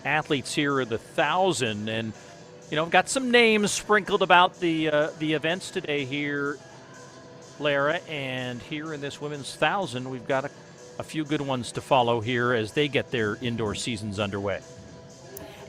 athletes here in the 1,000, and I've got some names sprinkled about the events today here, Lara, and here in this women's 1,000, we've got a few good ones to follow here as they get their indoor seasons underway.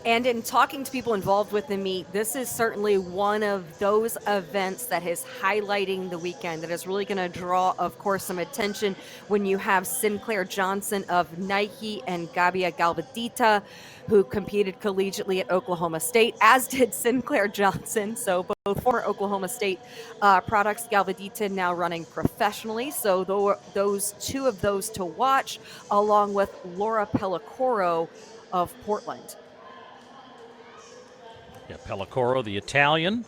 And in talking to people involved with the meet, this is certainly one of those events that is highlighting the weekend, that is really going to draw, of course, some attention when you have Sinclair Johnson of Nike and Gabia Galvadita, who competed collegiately at Oklahoma State, as did Sinclair Johnson. So both former Oklahoma State products, Galvadita now running professionally. So those two of those to watch, along with Laura Pellicoro of Portland. Yeah, Pellicoro, the Italian.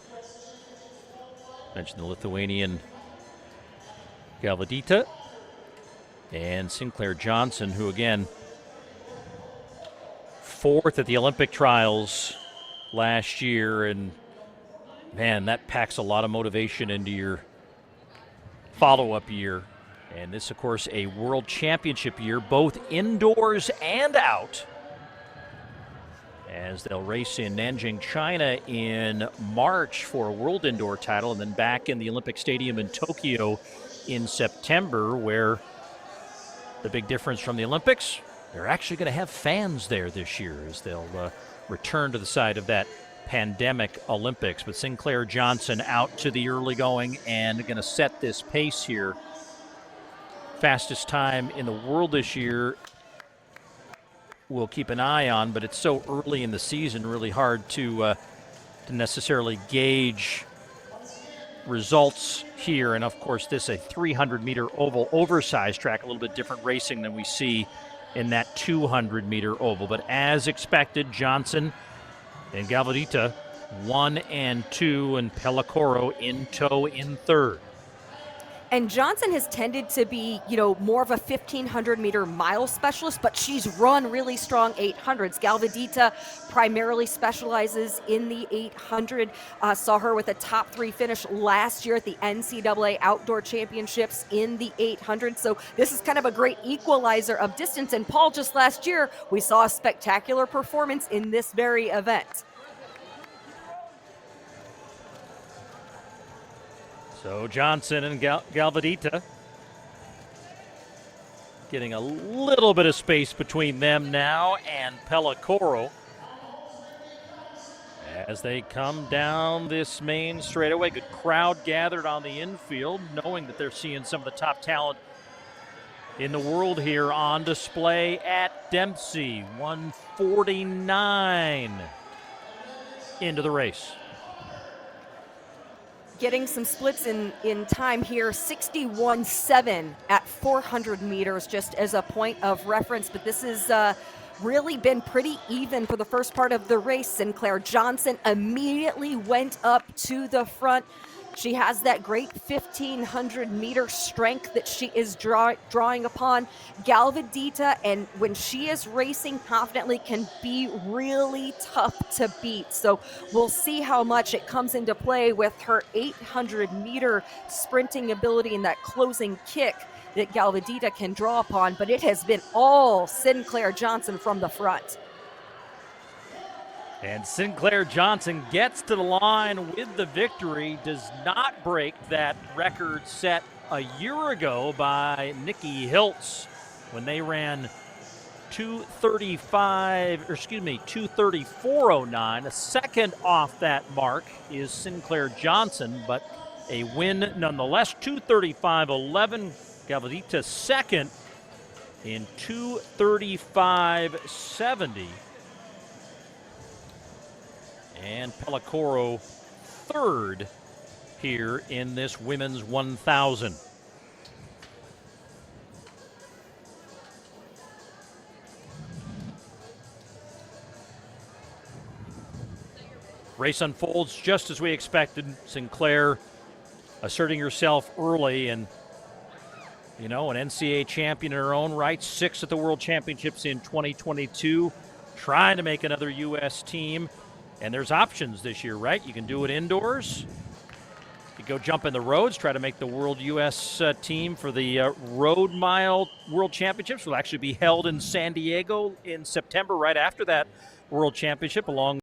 Mentioned the Lithuanian Galvadita. And Sinclair Johnson, who again, fourth at the Olympic trials last year. And man, that packs a lot of motivation into your follow-up year. And this, of course, a world championship year, both indoors and out, as they'll race in Nanjing, China in March for a world indoor title, and then back in the Olympic Stadium in Tokyo in September, where the big difference from the Olympics, they're actually going to have fans there this year as they'll return to the site of that pandemic Olympics. But Sinclair Johnson out to the early going and going to set this pace here. Fastest time in the world this year we'll keep an eye on, but it's so early in the season, really hard to necessarily gauge results here. And of course, this a 300-meter oval oversized track, a little bit different racing than we see in that 200-meter oval. But as expected, Johnson and Galvadita 1 and 2, and Pellicoro in tow in third. And Johnson has tended to be, more of a 1,500-meter mile specialist, but she's run really strong 800s. Galvadita primarily specializes in the 800. Saw her with a top 3 finish last year at the NCAA Outdoor Championships in the 800. So this is kind of a great equalizer of distance. And Paul, just last year, we saw a spectacular performance in this very event. So Johnson and Galvadita getting a little bit of space between them now and Pellicoro as they come down this main straightaway. Good crowd gathered on the infield, knowing that they're seeing some of the top talent in the world here on display at Dempsey. 149 into the race. Getting some splits in time here, 61.7 at 400 meters, just as a point of reference. But this has really been pretty even for the first part of the race. Sinclair Johnson immediately went up to the front. She has that great 1,500-meter strength that she is drawing upon. Galvadita, and when she is racing confidently, can be really tough to beat. So we'll see how much it comes into play with her 800-meter sprinting ability and that closing kick that Galvadita can draw upon. But it has been all Sinclair Johnson from the front. And Sinclair Johnson gets to the line with the victory, does not break that record set a year ago by Nikki Hiltz when they ran 2:34.09. A second off that mark is Sinclair Johnson, but a win nonetheless. 2:35.11. Galvadita second in 2:35.70. And Pellicoro third here in this women's 1,000. Race unfolds just as we expected. Sinclair asserting herself early, and an NCAA champion in her own right, 6 at the World Championships in 2022, trying to make another U.S. team. And there's options this year, right? You can do it indoors, to go jump in the roads, try to make the World U.S. Team for the Road Mile World Championships. Will actually be held in San Diego in September, right after that World Championship, along